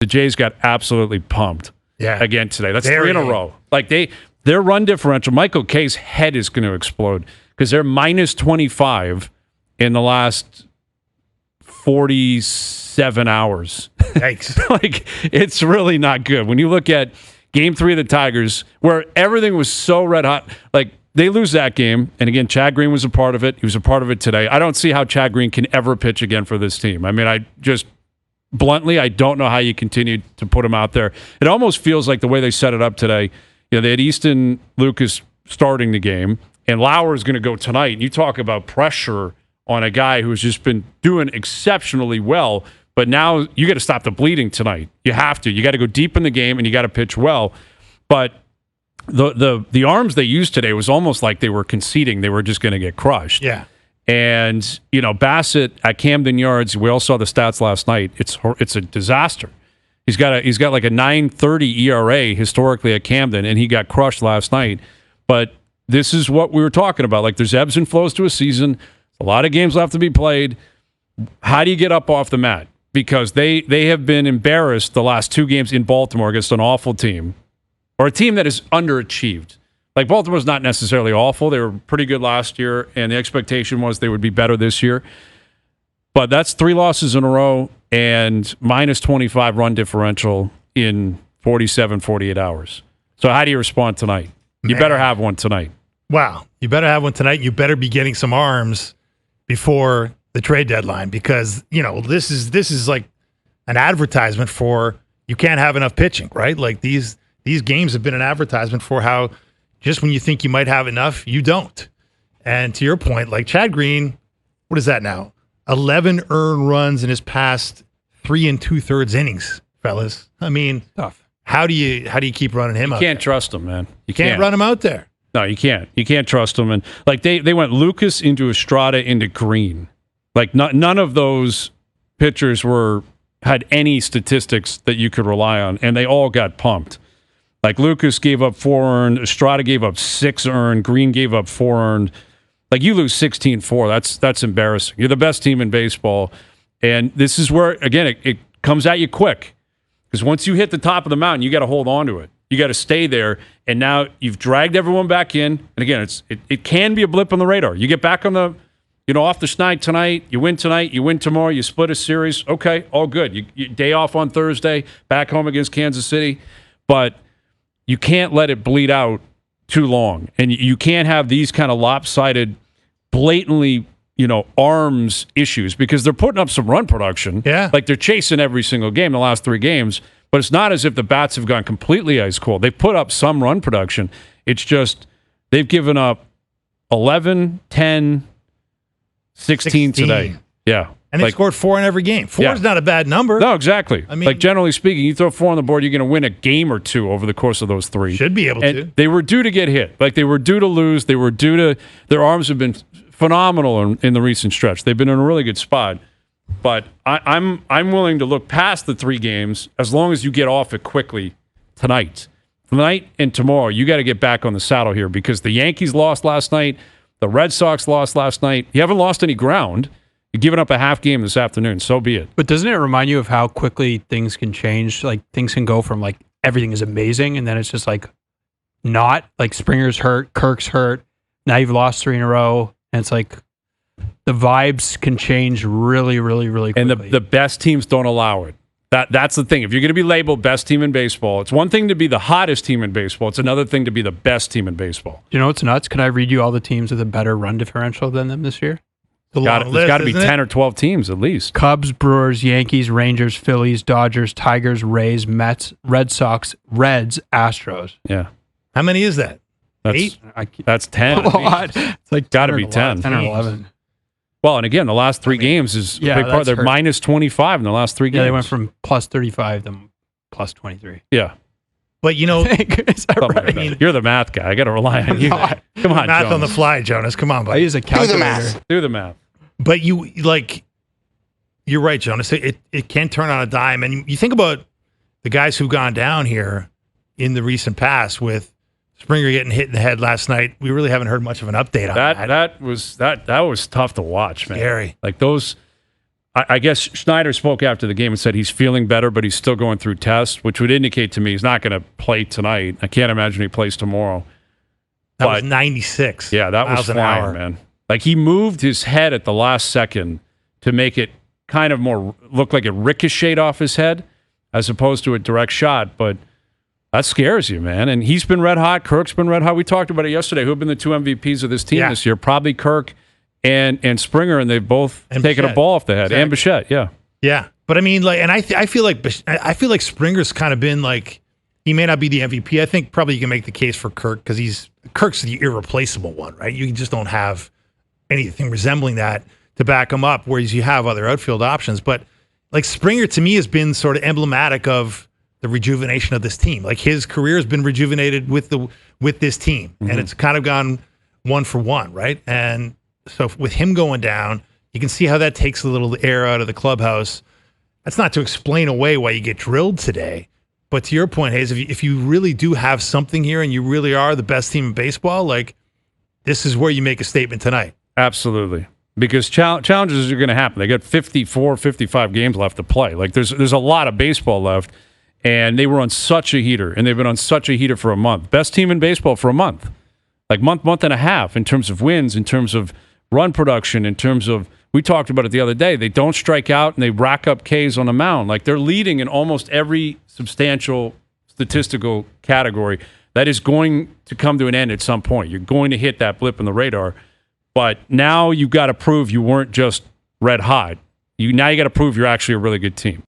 The Jays got absolutely pumped again today. That's 3 in a row. Like their run differential, Michael K's head is going to explode because they're minus 25 in the last 47 hours. Yikes. Like, it's really not good. When you look at Game 3 of the Tigers, where everything was so red hot, like, they lose that game, and again, Chad Green was a part of it. He was a part of it today. I don't see how Chad Green can ever pitch again for this team. I mean, I don't know how you continue to put him out there. It almost feels like the way they set it up today, they had Easton Lucas starting the game, and Lauer's going to go tonight. And you talk about pressure on a guy who's just been doing exceptionally well, but now you got to stop the bleeding tonight. You have to. You got to go deep in the game, and you got to pitch well. But the arms they used today was almost like they were conceding they were just going to get crushed. Yeah. And, Bassett at Camden Yards, we all saw the stats last night. It's a disaster. He's got like a 9.30 ERA historically at Camden, and he got crushed last night. But this is what we were talking about. Like, there's ebbs and flows to a season. A lot of games left to be played. How do you get up off the mat? Because they have been embarrassed the last 2 games in Baltimore against an awful team, or a team that is underachieved. Like, Baltimore's not necessarily awful. They were pretty good last year, and the expectation was they would be better this year. But that's 3 losses in a row and minus 25 run differential in 48 hours. So how do you respond tonight? You better have one tonight. Wow. You better have one tonight. You better be getting some arms before the trade deadline because, this is like an advertisement for you can't have enough pitching, right? Like these games have been an advertisement for how just when you think you might have enough, you don't. And to your point, like Chad Green, what is that now? 11 earned runs in his past 3 2/3 innings, fellas. I mean, tough. How do you keep running him out? You can't trust him, man. You can't run him out there. No, you can't. You can't trust him. And like they went Lucas into Estrada into Green. Like none of those pitchers had any statistics that you could rely on, and they all got pumped. Like Lucas gave up 4 earned, Estrada gave up 6 earned, Green gave up 4 earned. Like you lose 16-4, that's embarrassing. You're the best team in baseball, and this is where again it comes at you quick because once you hit the top of the mountain, you got to hold on to it. You got to stay there, and now you've dragged everyone back in. And again, it can be a blip on the radar. You get back on the off the schneid tonight, you win tomorrow, you split a series. Okay, all good. You day off on Thursday, back home against Kansas City, but you can't let it bleed out too long, and you can't have these kind of lopsided, blatantly, arms issues because they're putting up some run production. Yeah, like they're chasing every single game the last 3 games, but it's not as if the bats have gone completely ice cold. They put up some run production. It's just they've given up 11, 10, 16 today. Yeah. And they scored 4 in every game. 4 is not a bad number. No, exactly. I mean, like generally speaking, you throw 4 on the board, you're going to win a game or 2 over the course of those 3. Should be able to. They were due to get hit. Like they were due to lose. They were due to. Their arms have been phenomenal in the recent stretch. They've been in a really good spot. But I'm willing to look past the 3 games as long as you get off it quickly tonight. Tonight and tomorrow, you got to get back on the saddle here because the Yankees lost last night. The Red Sox lost last night. You haven't lost any ground. You're giving up a half game this afternoon. So be it. But doesn't it remind you of how quickly things can change? Like things can go from like everything is amazing, and then it's just like not. Like Springer's hurt, Kirk's hurt. Now you've lost 3 in a row, and it's like the vibes can change really, really, really quickly. And the best teams don't allow it. That's the thing. If you're going to be labeled best team in baseball, it's one thing to be the hottest team in baseball. It's another thing to be the best team in baseball. You know what's nuts? Can I read you all the teams with a better run differential than them this year? There's got to be 10 or 12 teams at least. Cubs, Brewers, Yankees, Rangers, Phillies, Dodgers, Tigers, Rays, Mets, Red Sox, Reds, Astros. Yeah. How many is that? 8? That's 10. It's like got to be 10. 10 or 11. Well, and again, the last 3 games is a big part. They're minus 25 in the last 3 games. Yeah, they went from plus 35 to plus 23. Yeah. But is that right? I mean, you're the math guy. I got to rely on you. Come on, math Jonas. on the fly, Jonas. Come on, buddy. I use a calculator. Do the math. But you're right, Jonas. It can turn on a dime. And you think about the guys who've gone down here in the recent past with Springer getting hit in the head last night. We really haven't heard much of an update on that. That was tough to watch, man. Scary. Like those, I guess Schneider spoke after the game and said he's feeling better, but he's still going through tests, which would indicate to me he's not going to play tonight. I can't imagine he plays tomorrow. That was 96. Yeah, that was flying, man. Like, he moved his head at the last second to make it kind of more look like it ricocheted off his head as opposed to a direct shot. But that scares you, man. And he's been red hot. Kirk's been red hot. We talked about it yesterday. Who have been the two MVPs of this team this year? Probably Kirk and Springer, and they've both taken a ball off the head. Exactly. And Bichette, yeah. But I mean, like, and I feel like Springer's kind of been like, he may not be the MVP. I think probably you can make the case for Kirk because Kirk's the irreplaceable one, right? You just don't have anything resembling that to back him up, whereas you have other outfield options. But like, Springer to me has been sort of emblematic of the rejuvenation of this team. Like, his career has been rejuvenated with this team, and it's kind of gone one for one, right? And so with him going down, you can see how that takes a little air out of the clubhouse. That's not to explain away why you get drilled today, but to your point, Hayes, if you really do have something here and you really are the best team in baseball, like, this is where you make a statement tonight. Absolutely. Because challenges are going to happen. They got 54, 55 games left to play. Like, there's a lot of baseball left, and they were on such a heater, and they've been on such a heater for a month. Best team in baseball for a month. Like, month and a half in terms of wins, in terms of run production, in terms of, we talked about it the other day, they don't strike out and they rack up Ks on the mound. Like, they're leading in almost every substantial statistical category. That is going to come to an end at some point. You're going to hit that blip in the radar. But now you've got to prove you weren't just red hot. Now you got to prove you're actually a really good team.